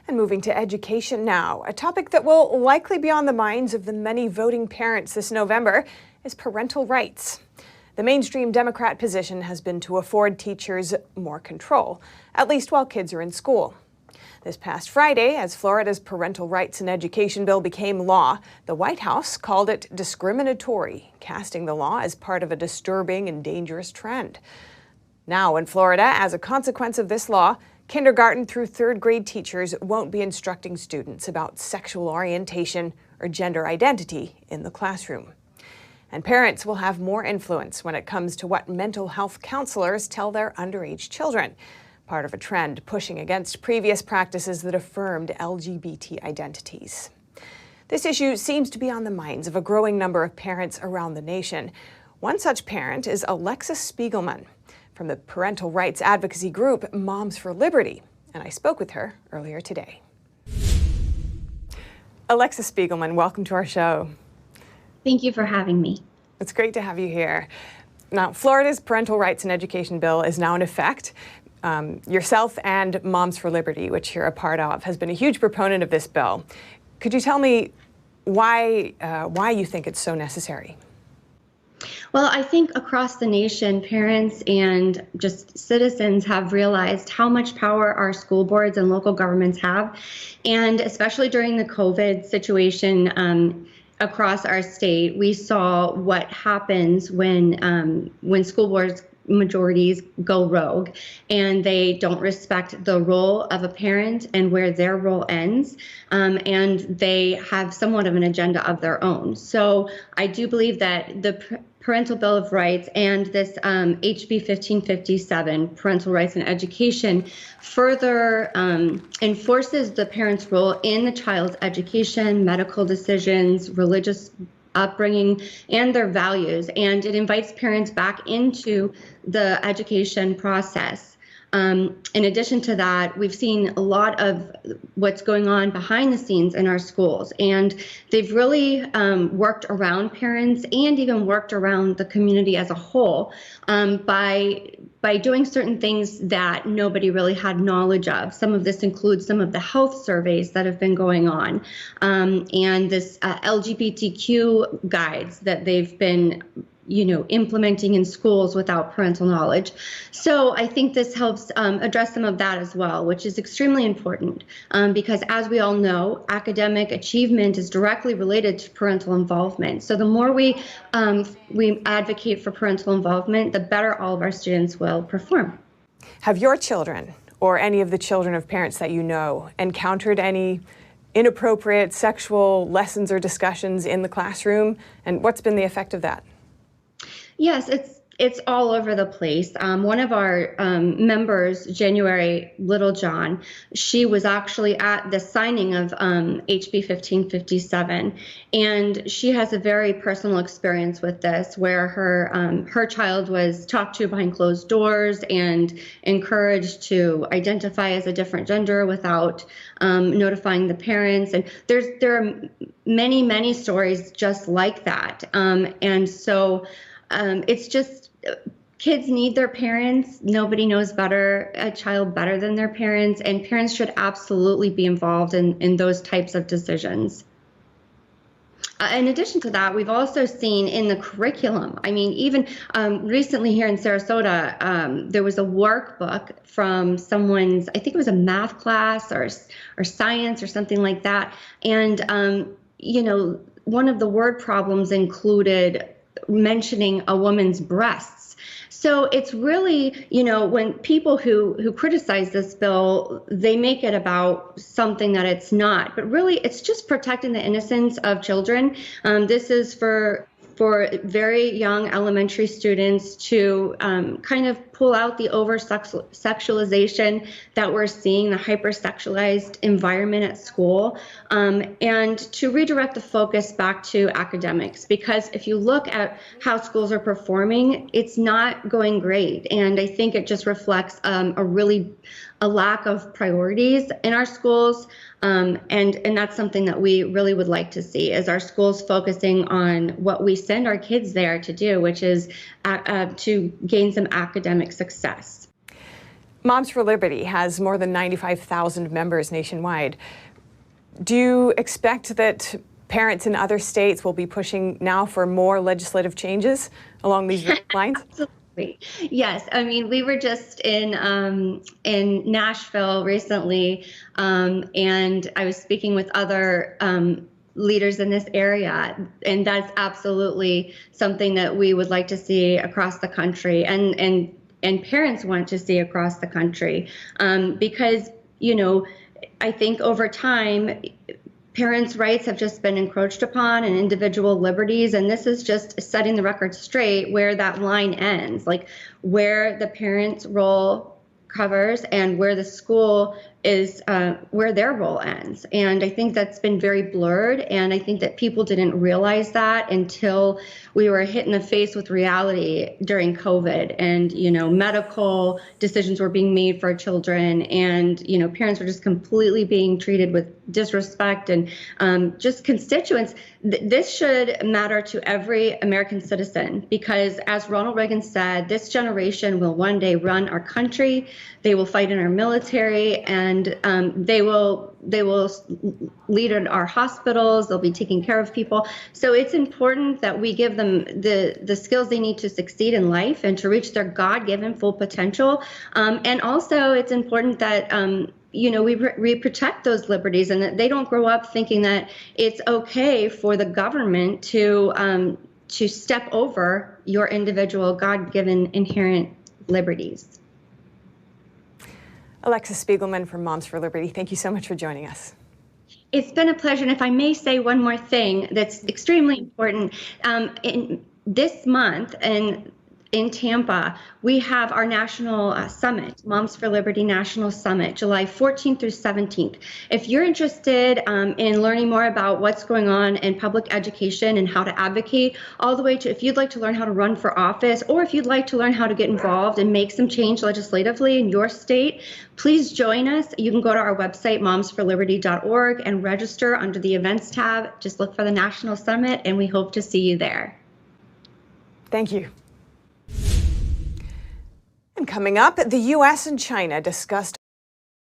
And moving to education now, a topic that will likely be on the minds of the many voting parents this November is parental rights. The mainstream Democrat position has been to afford teachers more control, at least while kids are in school. This past Friday, as Florida's Parental Rights and Education bill became law, the White House called it discriminatory, casting the law as part of a disturbing and dangerous trend. Now in Florida, as a consequence of this law, kindergarten through third grade teachers won't be instructing students about sexual orientation or gender identity in the classroom. And parents will have more influence when it comes to what mental health counselors tell their underage children, part of a trend pushing against previous practices that affirmed LGBT identities. This issue seems to be on the minds of a growing number of parents around the nation. One such parent is Alexis Spiegelman from the parental rights advocacy group Moms for Liberty, and I spoke with her earlier today. Alexis Spiegelman, welcome to our show. Thank you for having me. It's great to have you here. Now, Florida's Parental Rights and Education bill is now in effect. Yourself and Moms for Liberty, which you're a part of, has been a huge proponent of this bill. Could you tell me why you think it's so necessary? Well, I think across the nation, parents and just citizens have realized how much power our school boards and local governments have. And especially during the COVID situation across our state, we saw what happens when school boards majorities go rogue and they don't respect the role of a parent and where their role ends, and they have somewhat of an agenda of their own. So I do believe that the Parental Bill of Rights and this HB 1557, Parental Rights and Education, further enforces the parent's role in the child's education, medical decisions, religious upbringing, and their values, and it invites parents back into the education process. In addition to that, we've seen a lot of what's going on behind the scenes in our schools, and they've really worked around parents and even worked around the community as a whole by doing certain things that nobody really had knowledge of. Some of this includes some of the health surveys that have been going on, and this LGBTQ guides that they've been implementing in schools without parental knowledge. So I think this helps address some of that as well, which is extremely important because, as we all know, academic achievement is directly related to parental involvement. So the more we advocate for parental involvement, the better all of our students will perform. Have your children, or any of the children of parents that you know, encountered any inappropriate sexual lessons or discussions in the classroom? And what's been the effect of that? Yes, it's all over the place. One of our members, January Littlejohn, she was actually at the signing of HB 1557, and she has a very personal experience with this, where her child was talked to behind closed doors and encouraged to identify as a different gender without notifying the parents. And there are many stories just like that, and so. It's just kids need their parents. Nobody knows a child better than their parents, and parents should absolutely be involved in those types of decisions. In addition to that, we've also seen in the curriculum, I mean, even recently here in Sarasota, there was a workbook from someone's, I think it was a math class or science or something like that. And, one of the word problems included mentioning a woman's breasts. So it's really, when people who criticize this bill, they make it about something that it's not. But really, it's just protecting the innocence of children. This is for very young elementary students to kind of pull out the over-sexualization that we're seeing, the hyper-sexualized environment at school, and to redirect the focus back to academics. Because if you look at how schools are performing, it's not going great. And I think it just reflects a lack of priorities in our schools. And that's something that we really would like to see, is our schools focusing on what we send our kids there to do, which is to gain some academic success. Moms for Liberty has more than 95,000 members nationwide. Do you expect that parents in other states will be pushing now for more legislative changes along these lines? Absolutely. Yes. I mean, we were just in Nashville recently, and I was speaking with other leaders in this area, and that's absolutely something that we would like to see across the country, and parents want to see across the country, because, you know, I think over time, parents' rights have just been encroached upon and individual liberties. And this is just setting the record straight where that line ends, like where the parent's role covers and where the school is, where their role ends. And I think that's been very blurred. And I think that people didn't realize that until we were hit in the face with reality during COVID. And, you know, medical decisions were being made for children, and, you know, parents were just completely being treated with disrespect, and just constituents. This should matter to every American citizen, because as Ronald Reagan said, this generation will one day run our country. They will fight in our military, and they will lead in our hospitals. They'll be taking care of people. So it's important that we give them the skills they need to succeed in life and to reach their God-given full potential. And also, it's important that you know, we protect those liberties, and that they don't grow up thinking that it's okay for the government to step over your individual God-given inherent liberties. Alexis Spiegelman from Moms for Liberty, thank you so much for joining us. It's been a pleasure. And if I may say one more thing that's extremely important, in this month, and in Tampa, we have our national summit, Moms for Liberty National Summit, July 14th through 17th. If you're interested in learning more about what's going on in public education and how to advocate, all the way to if you'd like to learn how to run for office, or if you'd like to learn how to get involved and make some change legislatively in your state, please join us. You can go to our website, momsforliberty.org, and register under the events tab. Just look for the National Summit, and we hope to see you there. Thank you. And coming up, the U.S. and China discussed